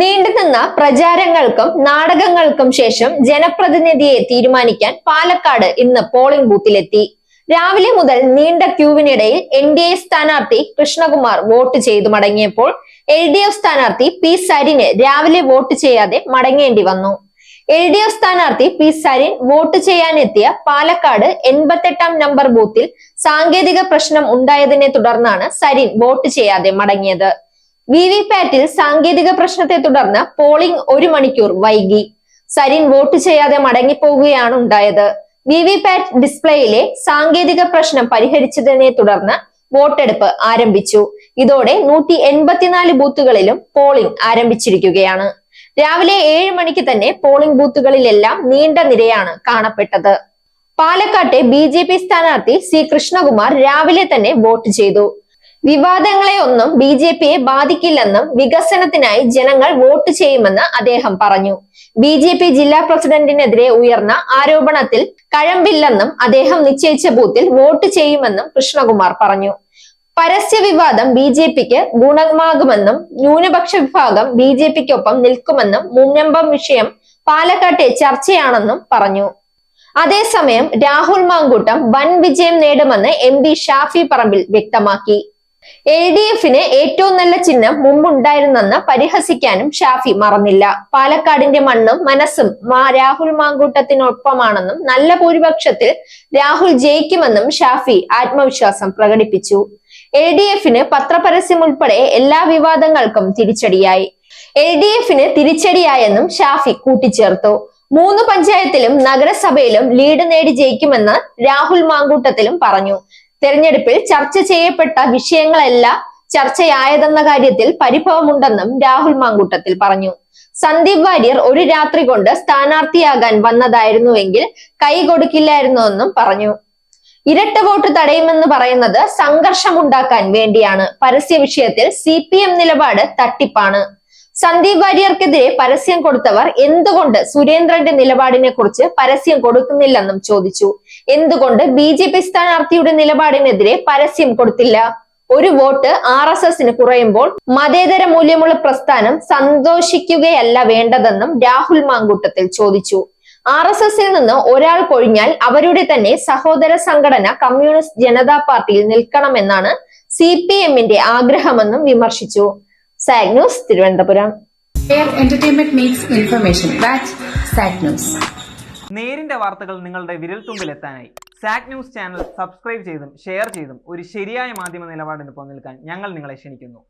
നീണ്ടുനിന്ന പ്രചാരങ്ങൾക്കും നാടകങ്ങൾക്കും ശേഷം ജനപ്രതിനിധിയെ തീരുമാനിക്കാൻ പാലക്കാട് ഇന്ന് പോളിംഗ് ബൂത്തിലെത്തി. രാവിലെ മുതൽ നീണ്ട ക്യൂവിനിടയിൽ NDA സ്ഥാനാർത്ഥി കൃഷ്ണകുമാർ വോട്ട് ചെയ്തു മടങ്ങിയപ്പോൾ LDF സ്ഥാനാർത്ഥി P സരിന് രാവിലെ വോട്ട് ചെയ്യാതെ മടങ്ങേണ്ടി വന്നു. LDF സ്ഥാനാർത്ഥി P സരിൻ വോട്ട് ചെയ്യാനെത്തിയ പാലക്കാട് 88-ാം നമ്പർ ബൂത്തിൽ സാങ്കേതിക പ്രശ്നം ഉണ്ടായതിനെ തുടർന്നാണ് സരിൻ വോട്ട് ചെയ്യാതെ മടങ്ങിയത്. VVPATൽ സാങ്കേതിക പ്രശ്നത്തെ തുടർന്ന് പോളിംഗ് 1 മണിക്കൂർ വൈകി. സരിൻ വോട്ട് ചെയ്യാതെ മടങ്ങിപ്പോവുകയാണ് ഉണ്ടായത്. VVPAT ഡിസ്പ്ലേയിലെ സാങ്കേതിക പ്രശ്നം പരിഹരിച്ചതിനെ തുടർന്ന് വോട്ടെടുപ്പ് ആരംഭിച്ചു. ഇതോടെ 184 ബൂത്തുകളിലും പോളിംഗ് ആരംഭിച്ചിരിക്കുകയാണ്. രാവിലെ 7 മണിക്ക് തന്നെ പോളിംഗ് ബൂത്തുകളിലെല്ലാം നീണ്ട നിരയാണ് കാണപ്പെട്ടത്. പാലക്കാട്ടെ BJP സ്ഥാനാർത്ഥി C കൃഷ്ണകുമാർ രാവിലെ തന്നെ വോട്ട് ചെയ്തു. വിവാദങ്ങളെ ഒന്നും BJPയെ ബാധിക്കില്ലെന്നും വികസനത്തിനായി ജനങ്ങൾ വോട്ട് ചെയ്യുമെന്ന് അദ്ദേഹം പറഞ്ഞു. BJP ജില്ലാ പ്രസിഡന്റിനെതിരെ ഉയർന്ന ആരോപണത്തിൽ കഴമ്പില്ലെന്നും അദ്ദേഹം നിശ്ചയിച്ച ബൂത്തിൽ വോട്ട് ചെയ്യുമെന്നും കൃഷ്ണകുമാർ പറഞ്ഞു. പരസ്യ വിവാദം BJPക്ക് ഗുണമാകുമെന്നും ന്യൂനപക്ഷ വിഭാഗം BJPക്കൊപ്പം നിൽക്കുമെന്നും മുന്നമ്പം വിഷയം പാലക്കാട്ടെ ചർച്ചയാണെന്നും പറഞ്ഞു. അതേസമയം രാഹുൽ മാങ്കൂട്ടം വൻ വിജയം നേടുമെന്ന് MP ഷാഫി പറമ്പിൽ വ്യക്തമാക്കി. LDFന് ഏറ്റവും നല്ല ചിഹ്നം മുമ്പുണ്ടായിരുന്നെന്ന് പരിഹസിക്കാനും ഷാഫി മറന്നില്ല. പാലക്കാടിന്റെ മണ്ണും മനസ്സും രാഹുൽ മാങ്കൂട്ടത്തിനൊപ്പമാണെന്നും നല്ല ഭൂരിപക്ഷത്തിൽ രാഹുൽ ജയിക്കുമെന്നും ഷാഫി ആത്മവിശ്വാസം പ്രകടിപ്പിച്ചു. LDFന് പത്രപരസ്യം ഉൾപ്പെടെ എല്ലാ വിവാദങ്ങൾക്കും തിരിച്ചടിയായി. LDFന് തിരിച്ചടിയായെന്നും ഷാഫി കൂട്ടിച്ചേർത്തു. 3 പഞ്ചായത്തിലും നഗരസഭയിലും ലീഡ് നേടി ജയിക്കുമെന്ന് രാഹുൽ മാങ്കൂട്ടത്തിലും പറഞ്ഞു. തെരഞ്ഞെടുപ്പിൽ ചർച്ച ചെയ്യപ്പെട്ട വിഷയങ്ങളെല്ലാം ചർച്ചയായതെന്ന കാര്യത്തിൽ പരിഭവമുണ്ടെന്നും രാഹുൽ മാങ്കൂട്ടത്തിൽ പറഞ്ഞു. സന്ദീപ് വാര്യർ ഒരു രാത്രി കൊണ്ട് സ്ഥാനാർത്ഥിയാകാൻ വന്നതായിരുന്നുവെങ്കിൽ കൈ കൊടുക്കില്ലായിരുന്നുവെന്നും പറഞ്ഞു. ഇരട്ട വോട്ട് തടയുമെന്ന് പറയുന്നത് സംഘർഷമുണ്ടാക്കാൻ വേണ്ടിയാണ്. പരസ്യ വിഷയത്തിൽ CPM നിലപാട് തട്ടിപ്പാണ്. സന്ദീപ് വാര്യർക്കെതിരെ പരസ്യം കൊടുത്തവർ എന്തുകൊണ്ട് സുരേന്ദ്രന്റെ നിലപാടിനെ കുറിച്ച് പരസ്യം കൊടുക്കുന്നില്ലെന്നും ചോദിച്ചു. എന്തുകൊണ്ട് BJP സ്ഥാനാർത്ഥിയുടെ നിലപാടിനെതിരെ പരസ്യം കൊടുത്തില്ല? ഒരു വോട്ട് RSSന് കുറയുമ്പോൾ മതേതര മൂല്യമുള്ള പ്രസ്ഥാനം സന്തോഷിക്കുകയല്ല വേണ്ടതെന്നും രാഹുൽ മാങ്കൂട്ടത്തിൽ ചോദിച്ചു. RSSൽ നിന്ന് ഒരാൾ കൊഴിഞ്ഞാൽ അവരുടെ തന്നെ സഹോദര സംഘടന കമ്മ്യൂണിസ്റ്റ് ജനതാ പാർട്ടിയിൽ നിൽക്കണമെന്നാണ് CPMന്റെ ആഗ്രഹമെന്നും വിമർശിച്ചു. SAG News, Thiruvananthapuram. Entertainment meets information. That's SAG News. നേരിന്റെ വാർത്തകൾ നിങ്ങളുടെ വിരൽത്തുമ്പിലെത്താനായി SAG News ചാനൽ സബ്സ്ക്രൈബ് ചെയ്തും ഷെയർ ചെയ്തും ഒരു ശരിയായ മാധ്യമ നിലപാടിന് നിൽക്കാൻ ഞങ്ങൾ നിങ്ങളെ ക്ഷണിക്കുന്നു.